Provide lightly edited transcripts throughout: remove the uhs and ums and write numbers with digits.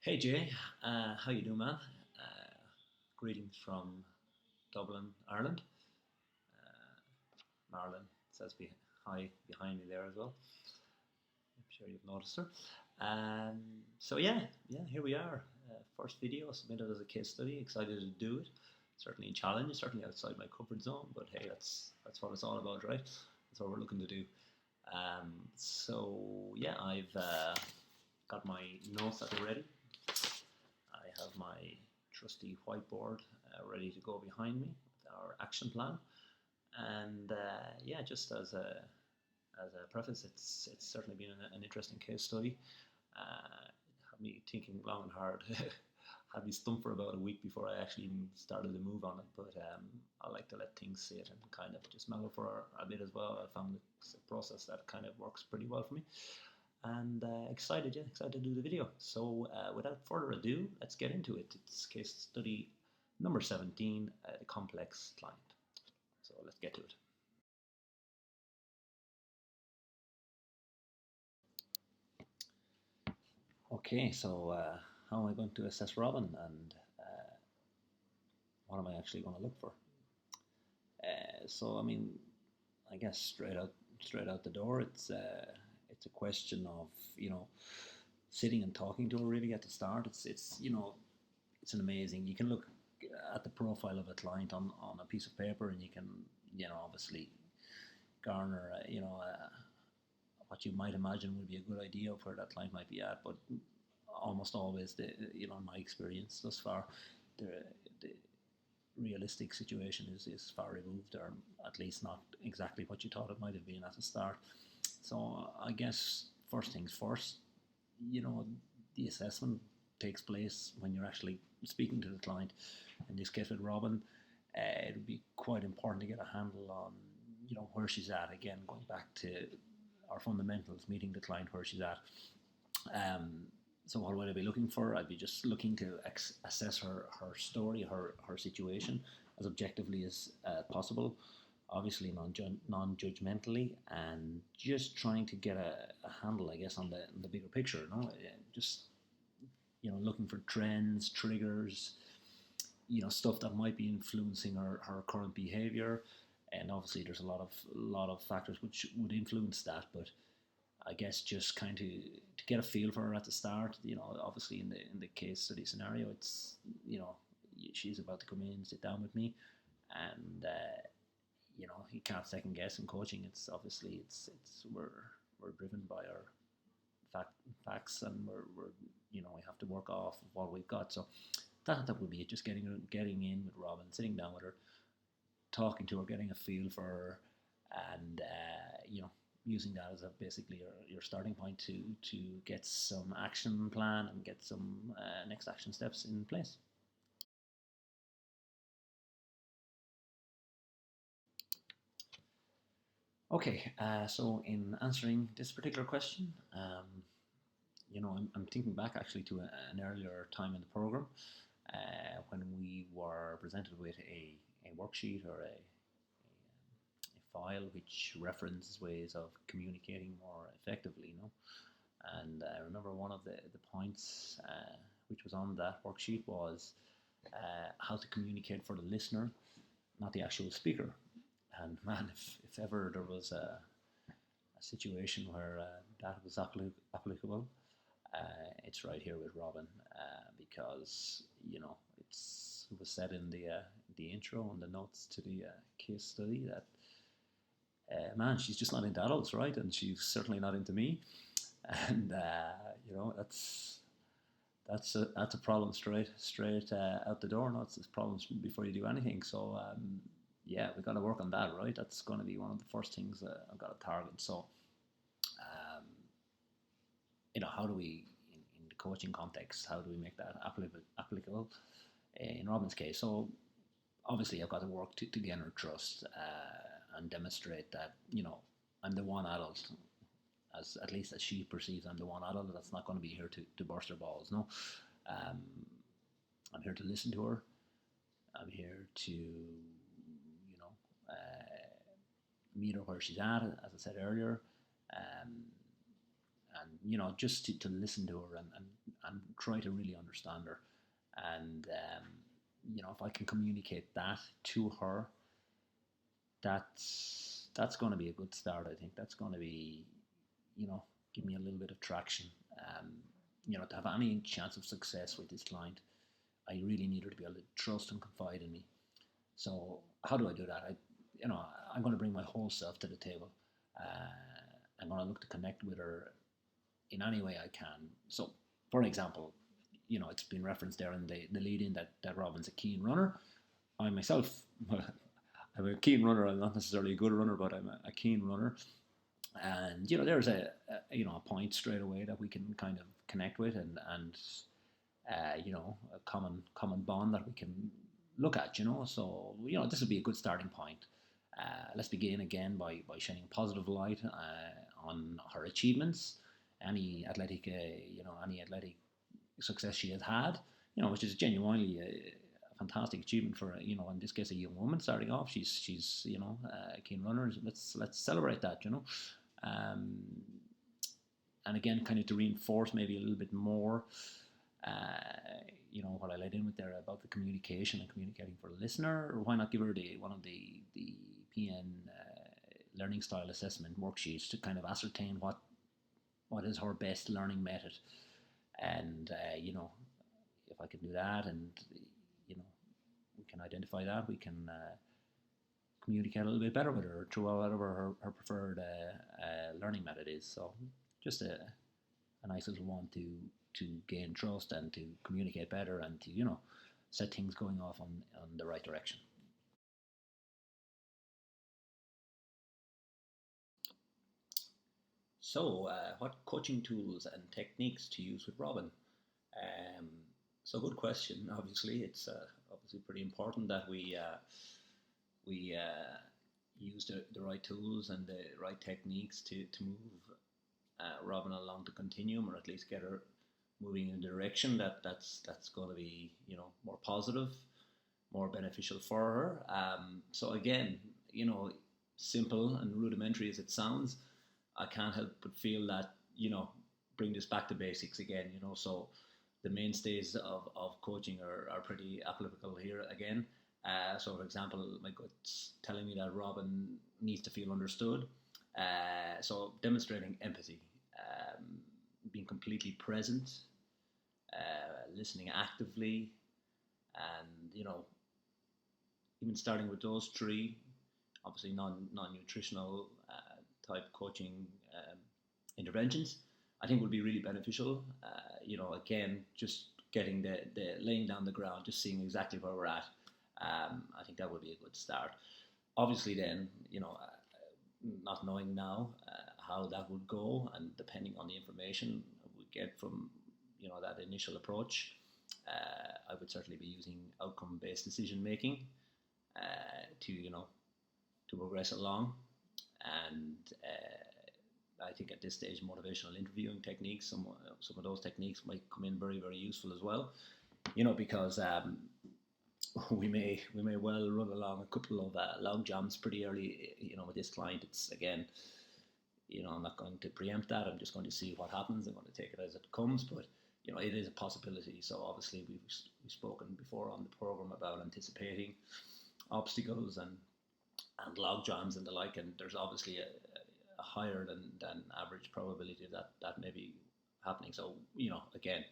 Hey Jay, how you doing, man? Greetings from Dublin, Ireland. Marilyn says hi behind me there as well. I'm sure you've noticed her. So here we are. First video submitted as a case study. Excited to do it. Certainly a challenge, certainly outside my comfort zone, but hey, that's what it's all about, right? That's what we're looking to do. I've got my notes at the ready. I have my trusty whiteboard ready to go behind me with our action plan. And just as a preface, it's certainly been an interesting case study. Had me thinking long and hard. Had me stumped for about a week before I actually even started to move on it. But I like to let things sit and kind of just mellow for a bit as well. I found it's a process that kind of works pretty well for me. And excited to do the video. So without further ado, let's get into it. It's case study number 17, the complex client. So let's get to it. Okay, so how am I going to assess Robin, and what am I actually going to look for? I guess straight out the door, it's a question of sitting and talking to her really at the start. It's an amazing. You can look at the profile of a client on a piece of paper, and you can obviously garner what you might imagine would be a good idea of where that client might be at, but almost always in my experience thus far, the the realistic situation is far removed, or at least not exactly what you thought it might have been at the start. So I guess first things first, you know, the assessment takes place when you're actually speaking to the client. In this case with Robin, it would be quite important to get a handle on where she's at. Again, going back to our fundamentals, meeting the client where she's at. Um, so what would I be looking for? I'd be just looking to assess her story, her situation as objectively as possible. Obviously non-judgmentally, and just trying to get a handle, I guess, on the bigger picture. No, just looking for trends, triggers, stuff that might be influencing her current behavior. And obviously there's a lot of factors which would influence that, but I guess just kind of to get a feel for her at the start. Obviously in the case study scenario, it's she's about to come in, sit down with me, and you can't second guess in coaching. It's obviously it's we're driven by our facts, and we're we have to work off of what we've got. So that would be it. Just getting in with Robin, sitting down with her, talking to her, getting a feel for her, and using that as basically your starting point to get some action plan and get some next action steps in place. Okay, so in answering this particular question, I'm thinking back actually to an earlier time in the program when we were presented with a worksheet or a file which references ways of communicating more effectively, And I remember one of the points which was on that worksheet was how to communicate for the listener, not the actual speaker. And man, if ever there was a situation where that was applicable, it's right here with Robin, because it was said in the intro and the notes to the case study that man, she's just not into adults, right? And she's certainly not into me, and that's a problem straight out the door. No, it's problems before you do anything. So we've got to work on that, right? That's going to be one of the first things I've got to target. So um, how do we, in the coaching context, how do we make that applicable in Robin's case? So obviously I've got to work to gain her trust and demonstrate that I'm the one adult, as at least as she perceives I'm the one adult that's not going to be here to burst her balls. No, um, I'm here to listen to her. I'm here to meet her where she's at, as I said earlier, um, and just to listen to her and try to really understand her. And if I can communicate that to her, that's going to be a good start. I think that's going to be, give me a little bit of traction. Um, to have any chance of success with this client, I really need her to be able to trust and confide in me. So how do I do that? I'm going to bring my whole self to the table. I'm going to look to connect with her in any way I can. So, for example, it's been referenced there in the lead-in that Robin's a keen runner. I myself, I'm a keen runner. I'm not necessarily a good runner, but I'm a keen runner. And there's a point straight away that we can kind of connect with, and a common bond that we can look at. So this would be a good starting point. Let's begin again by shining a positive light on her achievements, any athletic success she has had, which is genuinely a fantastic achievement for in this case a young woman starting off. She's a keen runner. Let's celebrate that. Um, and again, kind of to reinforce maybe a little bit more, what I led in with there about the communication and communicating for the listener, or why not give her one of the PN learning style assessment worksheets to kind of ascertain what is her best learning method. And if I can do that, and we can identify that, we can communicate a little bit better with her through whatever her preferred learning method is. So just a nice little one to gain trust and to communicate better and to set things going off on the right direction. So, what coaching tools and techniques to use with Robin? Um, so, good question. Obviously, it's obviously pretty important that we use the right tools and the right techniques to move Robin along the continuum, or at least get her moving in a direction that's going to be more positive, more beneficial for her. So again, simple and rudimentary as it sounds, I can't help but feel that bring this back to basics again. So the mainstays of coaching are pretty applicable here again. So, for example, my gut's telling me that Robin needs to feel understood. So, demonstrating empathy, being completely present, listening actively, and even starting with those three, obviously non-nutritional type coaching interventions, I think would be really beneficial. Again, just getting the laying down the ground, just seeing exactly where we're at. I think that would be a good start. Obviously, then, not knowing now how that would go, and depending on the information we get from, that initial approach, I would certainly be using outcome-based decision making to progress along, and I think at this stage, motivational interviewing techniques, some of those techniques might come in very, very useful as well. Because we may well run along a couple of log jams pretty early. With this client, it's again, I'm not going to preempt that. I'm just going to see what happens. I'm going to take it as it comes, but it is a possibility. So obviously, we've spoken before on the program about anticipating obstacles and log jams and the like, and there's obviously a higher than average probability that may be happening. So again,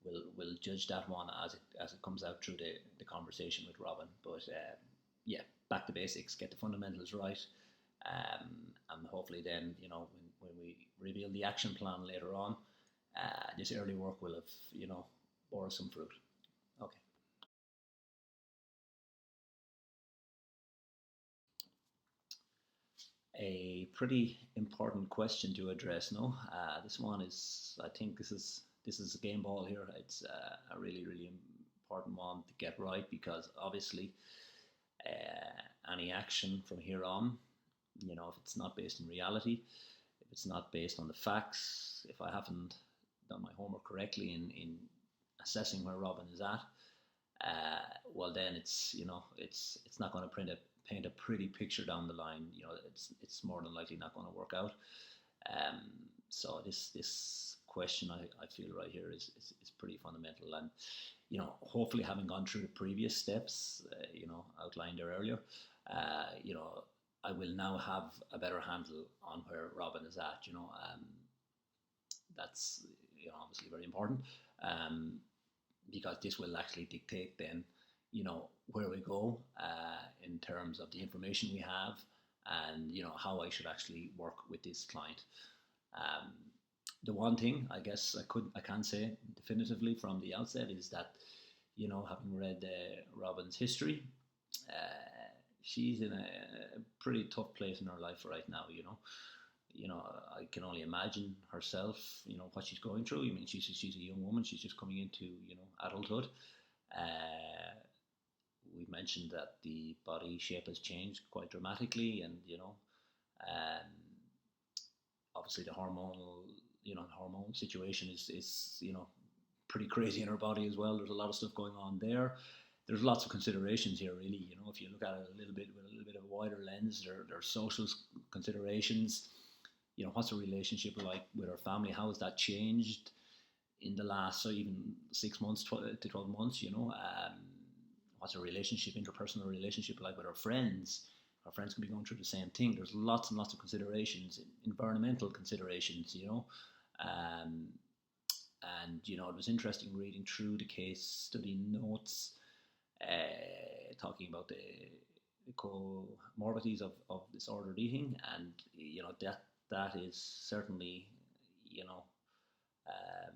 we'll judge that one as it comes out through the conversation with Robin. But back to basics, get the fundamentals right, and hopefully then when we reveal the action plan later on, this early work will have bore some fruit. Okay. A pretty important question to address. No, this one is. I think this is a game ball here. It's a really, really important one to get right, because obviously any action from here on, if it's not based in reality, if it's not based on the facts, if I haven't done my homework correctly in assessing where Robin is at, well then it's not going to paint a pretty picture down the line. It's more than likely not going to work out. Um, so this question I feel right here is pretty fundamental, and hopefully having gone through the previous steps, outlined there earlier, you know, I will now have a better handle on where Robin is at. That's obviously very important, um, because this will actually dictate then where we go in terms of the information we have, and how I should actually work with this client. Um, the one thing I guess I can say definitively from the outset is that having read Robin's history, uh, she's in a pretty tough place in her life right now. I can only imagine herself. What she's going through. I mean, she's a young woman. She's just coming into adulthood. Uh, we mentioned that the body shape has changed quite dramatically, and um, obviously the hormone situation is pretty crazy in her body as well. There's a lot of stuff going on there. There's lots of considerations here, really. If you look at it a little bit with a little bit of a wider lens, there are social considerations. What's the relationship like with her family? How has that changed in the last, so even 6 months to 12 months? What's her relationship, interpersonal relationship like with her friends? Our friends can be going through the same thing. There's lots and lots of considerations, environmental considerations, um, and it was interesting reading through the case study notes, talking about the comorbidities of disordered eating, and that is certainly um,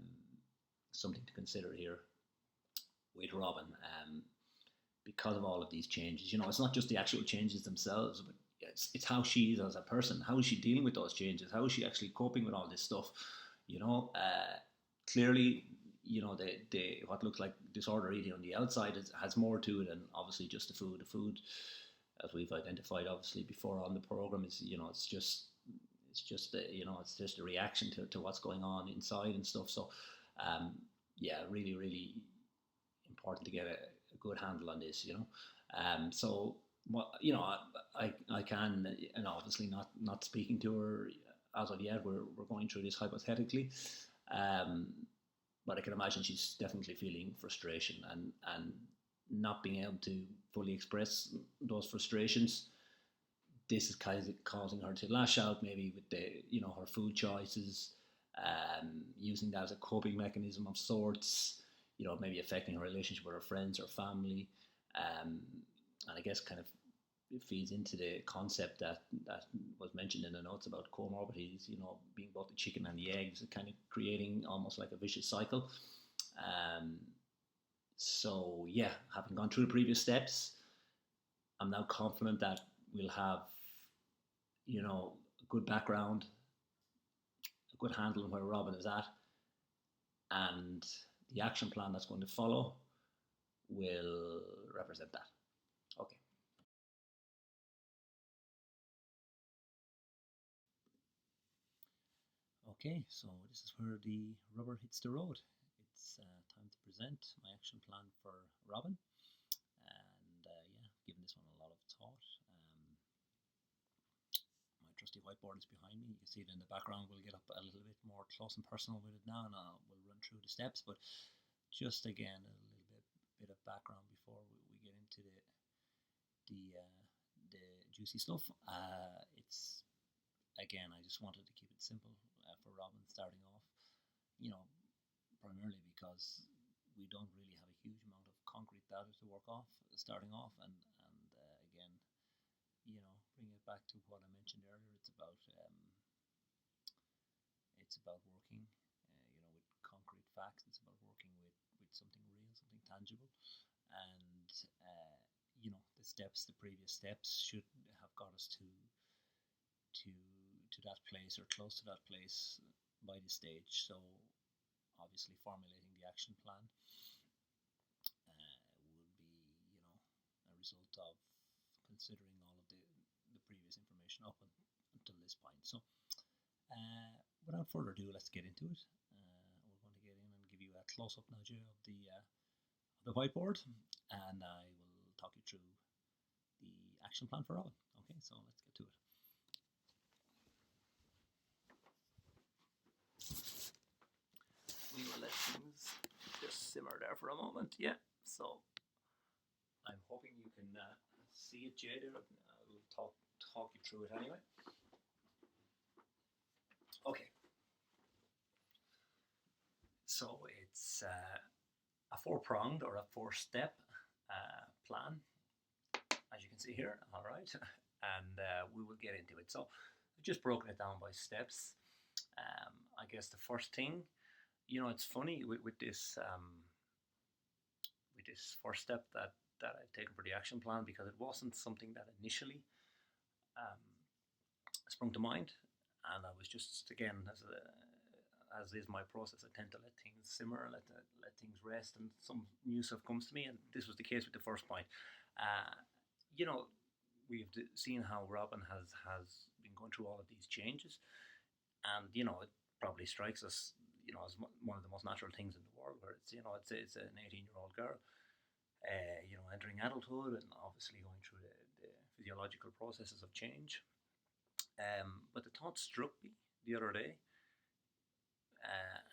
something to consider here with Robin. Because of all of these changes. It's not just the actual changes themselves, but it's how she is as a person. How is she dealing with those changes? How is she actually coping with all this stuff? Clearly, the what looks like disorder eating on the outside has more to it than obviously just the food. The food, as we've identified obviously before on the program, is it's just a reaction to what's going on inside and stuff. So, yeah, really, really important to get a good handle on this. So what I can, and obviously not speaking to her as of yet. We're going through this hypothetically, um, but I can imagine she's definitely feeling frustration and not being able to fully express those frustrations. This is kind of causing her to lash out, maybe with her food choices, using that as a coping mechanism of sorts. Maybe affecting her relationship with her friends or family, and I guess kind of it feeds into the concept that was mentioned in the notes about comorbidities. Being both the chicken and the eggs, kind of creating almost like a vicious cycle. Um, so yeah, having gone through the previous steps, I'm now confident that we'll have a good background, a good handle on where Robin is at, and the action plan that's going to follow will represent that. Okay. Okay, so this is where the rubber hits the road. It's time to present my action plan for Robin, and yeah, giving this one a lot of thought. My trusty whiteboard is behind me. You can see it in the background. We'll get up a little bit more close and personal with it now, and we'll run through the steps. But just again, a little bit of background before we get into the juicy stuff. It's again, I just wanted to keep it simple for Robin starting off. You know, primarily because we don't really have a huge amount of concrete data to work off starting off, and again, bring it back to what I mentioned earlier. It's about working, with concrete facts. It's about working with something real, something tangible, and the previous steps should have got us to to that place or close to that place by this stage. So obviously formulating the action plan would be a result of considering all of the previous information up until this point. So without further ado, let's get into it. We're going to get in and give you a close-up now, Jay, of the whiteboard, and I will talk you through the action plan for Robin. Okay, so let's get to it. simmer there for a moment. Yeah, so I'm hoping you can see it, Jay. There, I'll talk you through it anyway. Okay, so it's a four-pronged or a four-step plan, as you can see here. All right, and we will get into it. So I've just broken it down by steps. I guess the first thing, it's funny with this first step that I've taken for the action plan, because it wasn't something that initially um, sprung to mind, and I was just, again, as is my process, I tend to let things simmer, let things rest, and some new stuff comes to me, and this was the case with the first point. Uh, you know, we've seen how Robin has been going through all of these changes, and it probably strikes us, as one of the most natural things in the world, where it's an 18-year-old girl, entering adulthood and obviously going through the physiological processes of change. But the thought struck me the other day,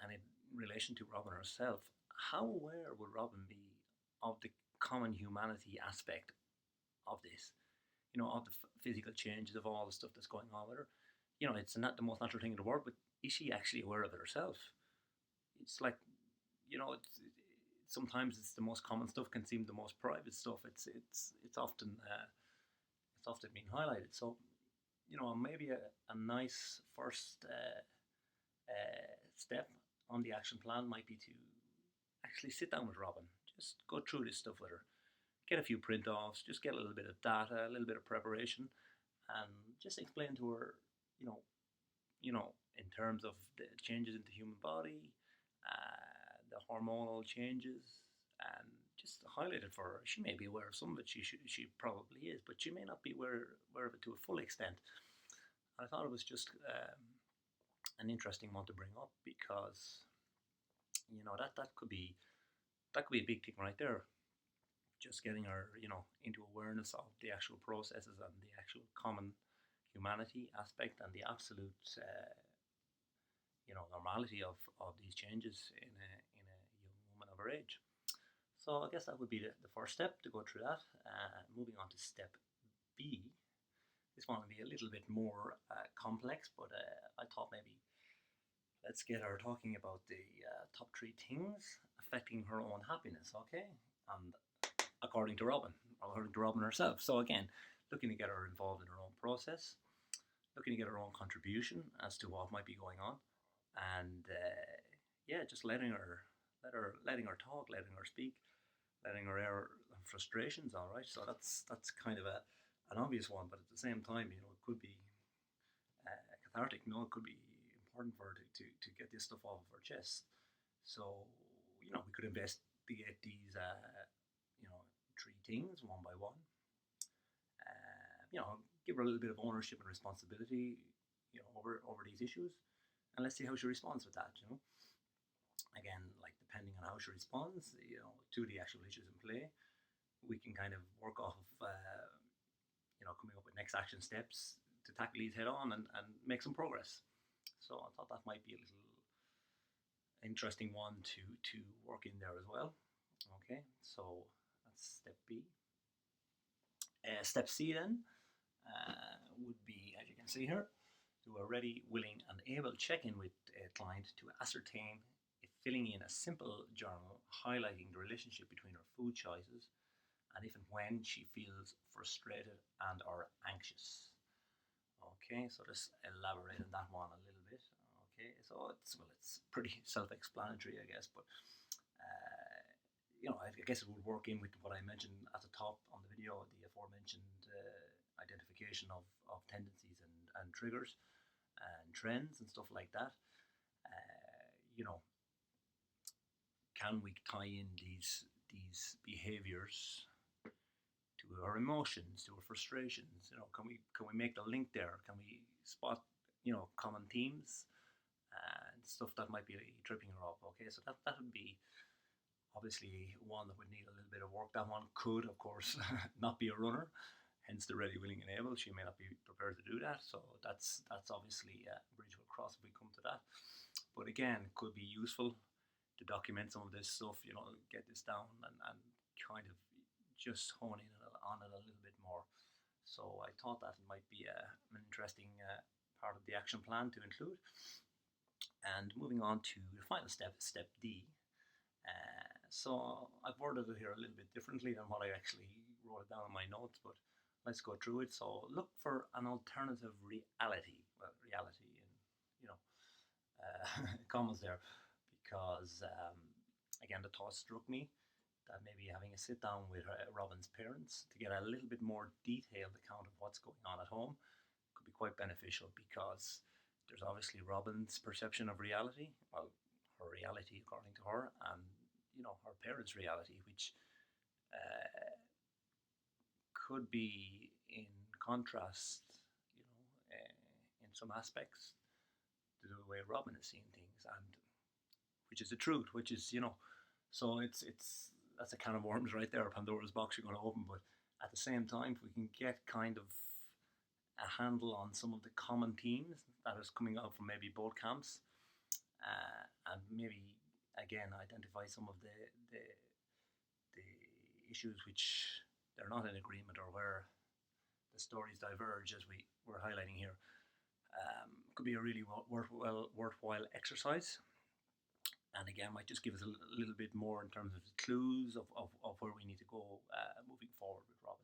and in relation to Robin herself, how aware would Robin be of the common humanity aspect of this? Of the physical changes, of all the stuff that's going on with her. It's not the most natural thing in the world, but is she actually aware of it herself? It's like, sometimes it's the most common stuff can seem the most private stuff. It's often being highlighted. So, maybe a nice first step on the action plan might be to actually sit down with Robin, just go through this stuff with her, get a few print offs, just get a little bit of data, a little bit of preparation, and just explain to her, in terms of the changes in the human body, the hormonal changes, and just highlight it for her. She may be aware of some of it, she probably is, but she may not be aware of it to a full extent. I thought it was just an interesting one to bring up, because that could be a big thing right there. Just getting her, into awareness of the actual processes and the actual common humanity aspect, and the absolute, normality of these changes in a young woman of her age. So I guess that would be the first step, to go through that. Moving on to step B. This one will be a little bit more complex, but I thought maybe let's get her talking about the top 3 things affecting her own happiness, okay? And according to Robin herself. So again, looking to get her involved in her own process, looking to get her own contribution as to what might be going on, and just letting her talk, letting her speak, letting her air frustrations. All right, so that's kind of an obvious one, but at the same time, it could be cathartic. It could be important for her to get this stuff off of her chest. So we could investigate these 3 things one by one. Give her a little bit of ownership and responsibility, over these issues, and let's see how she responds with that. Again, like, depending on how she responds, to the actual issues in play, we can kind of work off of, coming up with next action steps to tackle these head on and make some progress. So I thought that might be a little interesting one to work in there as well. Okay, so that's step B. Step C then would be, as you can see here, do a ready, willing, and able check-in with a client to ascertain if filling in a simple journal highlighting the relationship between her food choices and if and when she feels frustrated and or anxious. Okay, so just elaborate on that one a little bit. Okay, so it's pretty self-explanatory, I guess, but I guess it would work in with what I mentioned at the top on the video, the aforementioned identification of tendencies and triggers and trends and stuff like that. Can we tie in these behaviors to our emotions, to our frustrations? Can we make the link there? Can we spot common themes and stuff that might be tripping her up? Okay, so that would be obviously one that would need a little bit of work. That one could, of course, not be a runner, hence the ready, willing, and able. She may not be prepared to do that, so that's obviously a bridge we'll cross if we come to that. But again, it could be useful to document some of this stuff, get this down and kind of just hone in on it a little bit more. So I thought that might be an interesting part of the action plan to include. And moving on to the final step, step D. So I've worded it here a little bit differently than what I actually wrote it down in my notes, but let's go through it. So look for an alternative reality. Well, reality in, commas there, because again, the thought struck me that maybe having a sit down with Robin's parents to get a little bit more detailed account of what's going on at home could be quite beneficial, because there's obviously Robin's perception of reality, well, her reality according to her, and her parents' reality, which could be in contrast, in some aspects to the way Robin is seeing things, and which is the truth, which is so it's that's a can of worms right there, Pandora's box you're going to open. But at the same time, if we can get kind of a handle on some of the common themes that is coming out from maybe both camps, and maybe again identify some of the issues which they're not in agreement, or where the stories diverge, as we're highlighting here, could be a really worthwhile exercise. And again, might just give us a little bit more in terms of the clues of where we need to go moving forward with Robin.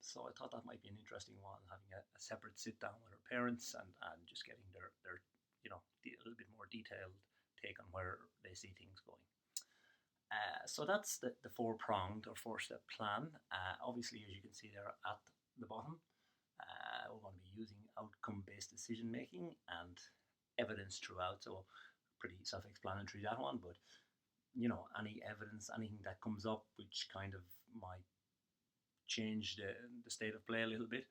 So I thought that might be an interesting one, having a separate sit down with her parents and just getting their a little bit more detailed take on where they see things going. So that's the four-pronged or four-step plan. Obviously, as you can see there at the bottom, we're going to be using outcome-based decision-making and evidence throughout. So pretty self-explanatory, that one. But, any evidence, anything that comes up which kind of might change the state of play a little bit,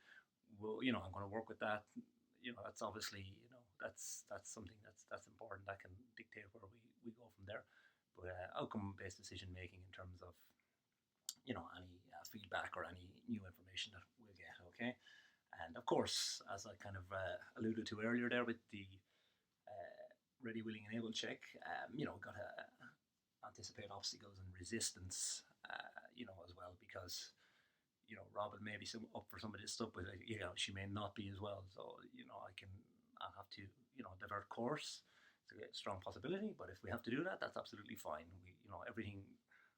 well, I'm going to work with that. That's obviously, that's something that's important. That can dictate where we go from there. But outcome-based decision-making in terms of, any feedback or any new information that we'll get, okay? And of course, as I kind of alluded to earlier there with the ready, willing, and able check, we've got to anticipate obstacles and resistance, as well, because, Robin may be up for some of this stuff, but, she may not be as well. So, I'll have to, divert course. It's a strong possibility, but if we have to do that, that's absolutely fine. Everything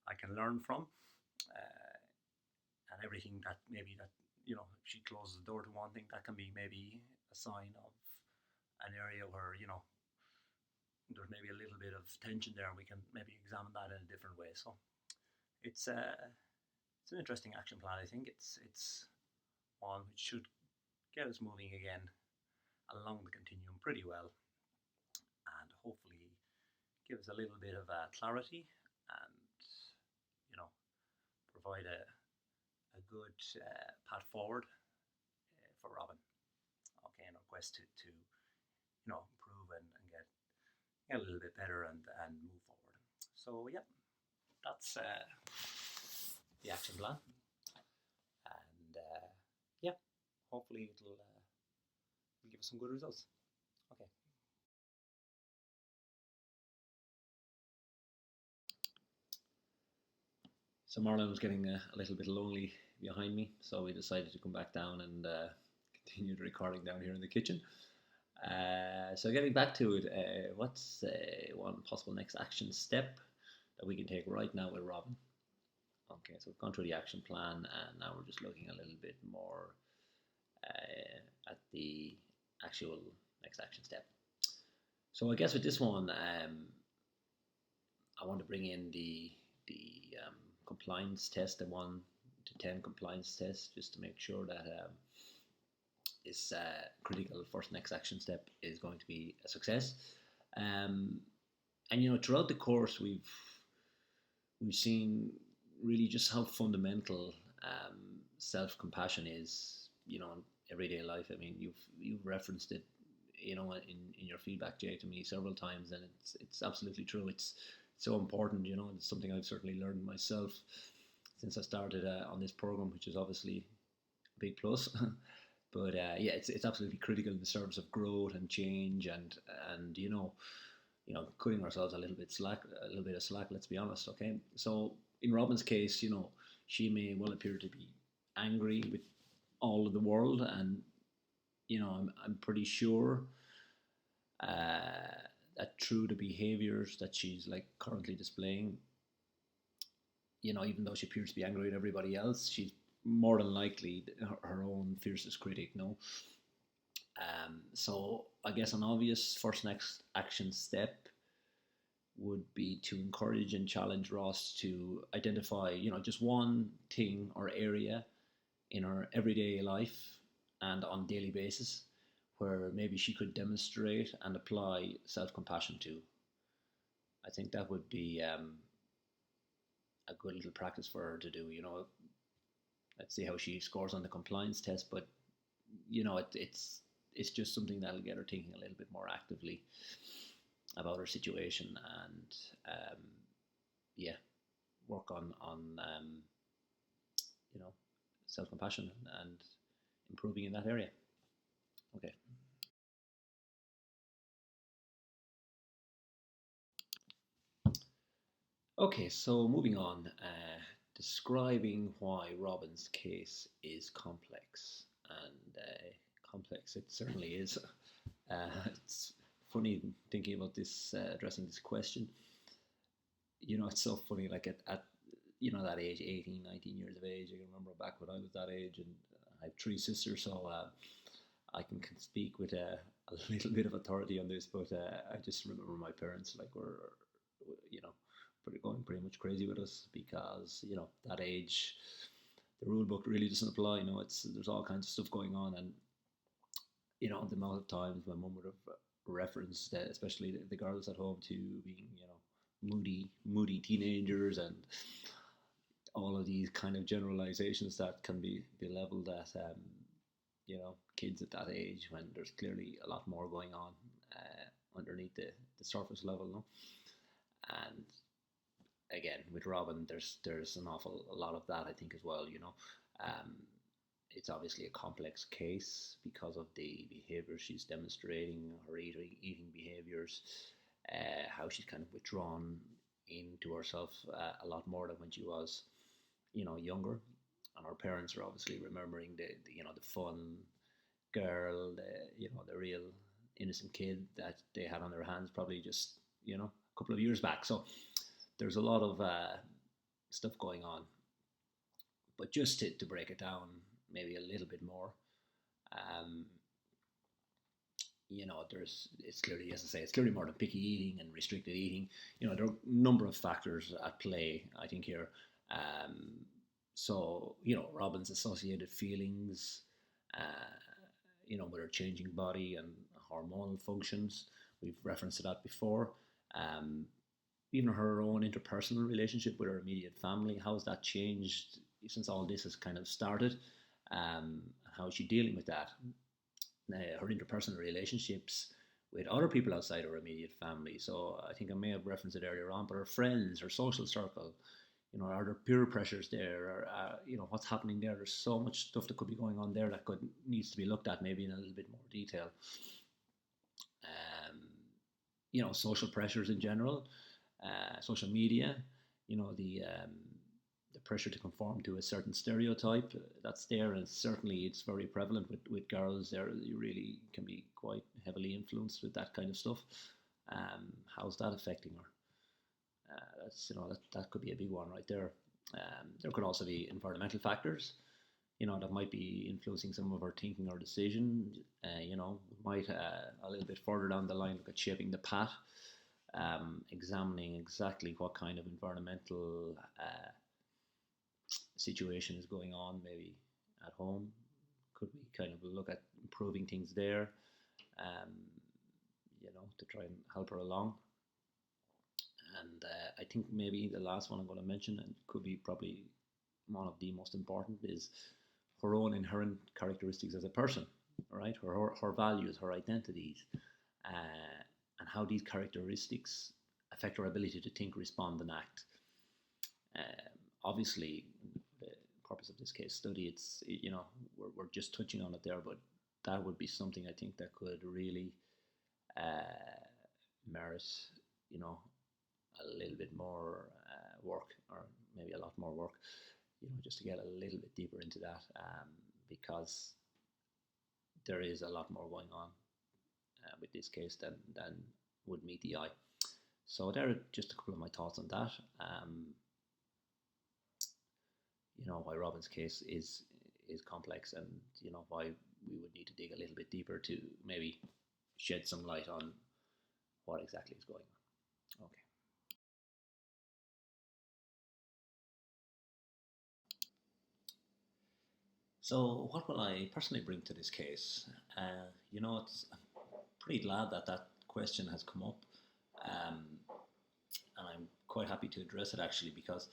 I can learn from, and everything that maybe that, if she closes the door to one thing, that can be maybe a sign of an area where, there's maybe a little bit of tension there, and we can maybe examine that in a different way. So it's an interesting action plan. I think it's one which should get us moving again along the continuum pretty well, and hopefully give us a little bit of clarity, and provide a good path forward for Robin. Okay, in our quest to improve and get a little bit better and move forward. So yeah, that's the action plan, and yeah, hopefully it'll give us some good results. Okay. So Marlon was getting a little bit lonely behind me, so we decided to come back down and continue the recording down here in the kitchen. So getting back to it, what's one possible next action step that we can take right now with Robin? Okay, so we've gone through the action plan, and now we're just looking a little bit more at the actual next action step. So I guess with this one, I want to bring in the compliance test, the 1 to 10 compliance test, just to make sure that this critical first next action step is going to be a success. And throughout the course, we've seen really just how fundamental self-compassion is, in everyday life. I mean, you've referenced it, in your feedback, Jay, to me several times, and it's absolutely true. It's so important, it's something I've certainly learned myself since I started on this program, which is obviously a big plus. But yeah, it's absolutely critical in the service of growth and change, and cutting ourselves a little bit of slack. Let's be honest, okay? So in Robin's case, she may well appear to be angry with all of the world, and I'm pretty sure that through the behaviors that she's like currently displaying, even though she appears to be angry with everybody else, she's more than likely her own fiercest critic. No, so I guess an obvious first next action step would be to encourage and challenge Ross to identify, just one thing or area in her everyday life and on a daily basis where maybe she could demonstrate and apply self compassion to. I think that would be a good little practice for her to do. Let's see how she scores on the compliance test, but it's just something that'll get her thinking a little bit more actively about her situation, and yeah, work on self compassion and improving in that area. Okay. Okay, so moving on, describing why Robin's case is complex, and complex it certainly is. It's funny thinking about this, addressing this question. It's so funny, like at that age, 18, 19 years of age. I can remember back when I was that age, and I have three sisters, so I can speak with a little bit of authority on this. But I just remember my parents like were, you know, going pretty much crazy with us because that age, the rule book really doesn't apply. There's all kinds of stuff going on, and the amount of times my mum would have referenced, especially the girls at home, to being moody teenagers and all of these kind of generalizations that can be leveled at kids at that age when there's clearly a lot more going on underneath the surface level, no? And again, with Robin, there's an awful a lot of that, I think, as well. Um, it's obviously a complex case because of the behavior she's demonstrating, her eating behaviors, how she's kind of withdrawn into herself a lot more than when she was, younger. And her parents are obviously remembering the fun girl, the real innocent kid that they had on their hands probably just a couple of years back. So there's a lot of stuff going on. But just to break it down maybe a little bit more, um, it's clearly, as I say, it's clearly more than picky eating and restricted eating. There are a number of factors at play, I think, here. So, Robin's associated feelings, with her changing body and hormonal functions. We've referenced that before. Even her own interpersonal relationship with her immediate family, how has that changed since all this has kind of started? How is she dealing with that? Her interpersonal relationships with other people outside her immediate family. So I think I may have referenced it earlier on, but her friends, her social circle, are there peer pressures there? Or, what's happening there? There's so much stuff that could be going on there that needs to be looked at maybe in a little bit more detail. Social pressures in general, social media, the pressure to conform to a certain stereotype that's there, and certainly it's very prevalent with girls. There, you really can be quite heavily influenced with that kind of stuff. How's that affecting her? That could be a big one right there. There could also be environmental factors, that might be influencing some of her thinking or decision. Might a little bit further down the line look at shaping the path, examining exactly what kind of environmental situation is going on, maybe at home. Could we kind of look at improving things there, um, to try and help her along? And I think maybe the last one I'm going to mention, and could be probably one of the most important, is her own inherent characteristics as a person, right? Her values, her identities, and how these characteristics affect her ability to think, respond, and act. Obviously, the purpose of this case study, it's we're just touching on it there, but that would be something I think that could really merit, you know, a little bit more work, or maybe a lot more work, just to get a little bit deeper into that, because there is a lot more going on with this case than would meet the eye. So there are just a couple of my thoughts on that. Why Robin's case is complex, and why we would need to dig a little bit deeper to maybe shed some light on what exactly is going on. Okay. So what will I personally bring to this case? I'm pretty glad that that question has come up, um, and I'm quite happy to address it actually, because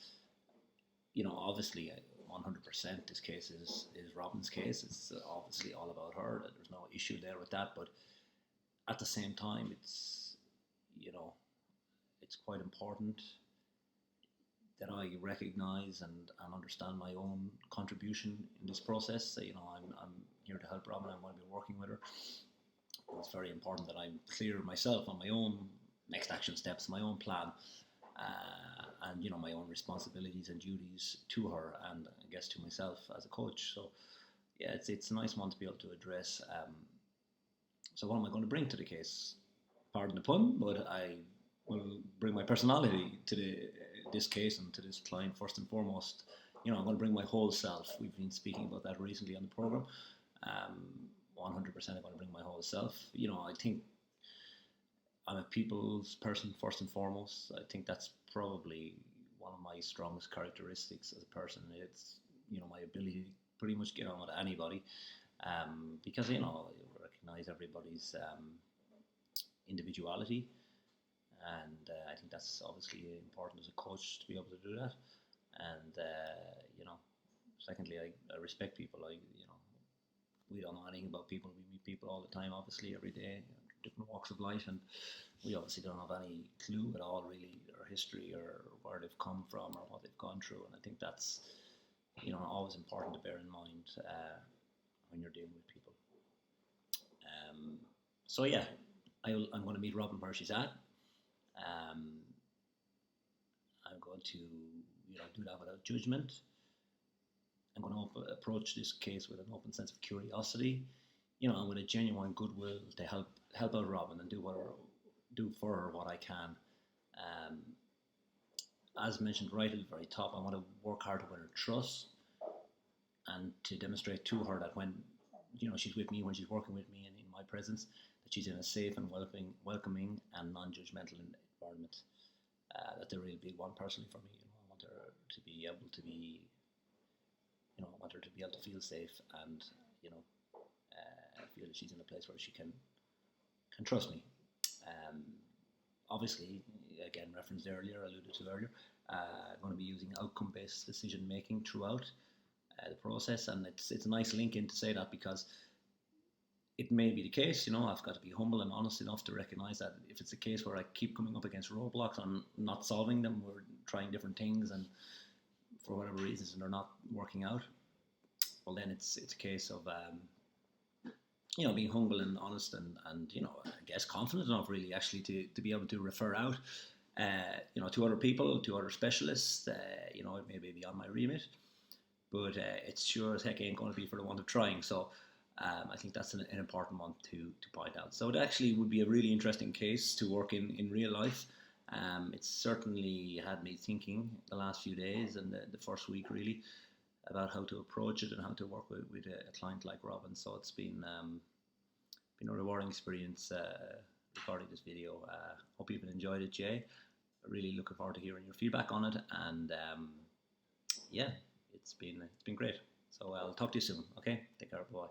obviously 100% this case is Robin's case. It's obviously all about her. There's no issue there with that, but at the same time, you know it's quite important that I recognize and understand my own contribution in this process. I'm here to help Robin. I'm going to be working with her. It's very important that I'm clear myself on my own next action steps, my own plan, and my own responsibilities and duties to her, and I guess to myself as a coach. So yeah, it's a nice one to be able to address. So what am I going to bring to the case? Pardon the pun, but I will bring my personality to this case and to this client first and foremost. I'm going to bring my whole self. We've been speaking about that recently on the program. 100% I'm going to bring my whole self. I think I'm a people's person first and foremost. I think that's probably one of my strongest characteristics as a person. It's my ability to pretty much get on with anybody, because you recognize everybody's individuality, and I think that's obviously important as a coach to be able to do that. And secondly, I respect people. We don't know anything about people. We meet people all the time, obviously, every day, different walks of life, and we obviously don't have any clue at all, really, their history or where they've come from or what they've gone through. And I think that's always important to bear in mind when you're dealing with people. So yeah, I'm going to meet Robin where she's at. I'm going to do that without judgment. I'm going to approach this case with an open sense of curiosity, and with a genuine goodwill to help out Robin and do for her what I can. As mentioned right at the very top, I want to work hard to win her trust and to demonstrate to her that when she's with me, when she's working with me and in my presence, that she's in a safe and welcoming and non-judgmental environment. That they're really big one personally for me. I want her to be able to be, I want her to be able to feel safe and feel that she's in a place where she can trust me. Obviously, again, referenced earlier, alluded to earlier, I'm going to be using outcome-based decision making throughout the process, and it's a nice link in to say that, because it may be the case, I've got to be humble and honest enough to recognize that if it's a case where I keep coming up against roadblocks, I'm not solving them, we're trying different things, and for whatever reasons, and they're not working out, well, then it's a case of being humble and honest, and I guess confident enough, really, actually, to be able to refer out, to other people, to other specialists. It may be beyond my remit, but it's sure as heck ain't going to be for the want of trying. So I think that's an important one to point out. So it actually would be a really interesting case to work in real life. It's certainly had me thinking the last few days and the first week, really, about how to approach it and how to work with a client like Robin. So it's been a rewarding experience recording this video. Hope you've enjoyed it, Jay. Really looking forward to hearing your feedback on it, and yeah, it's been great. So I'll talk to you soon. Okay, take care. Bye.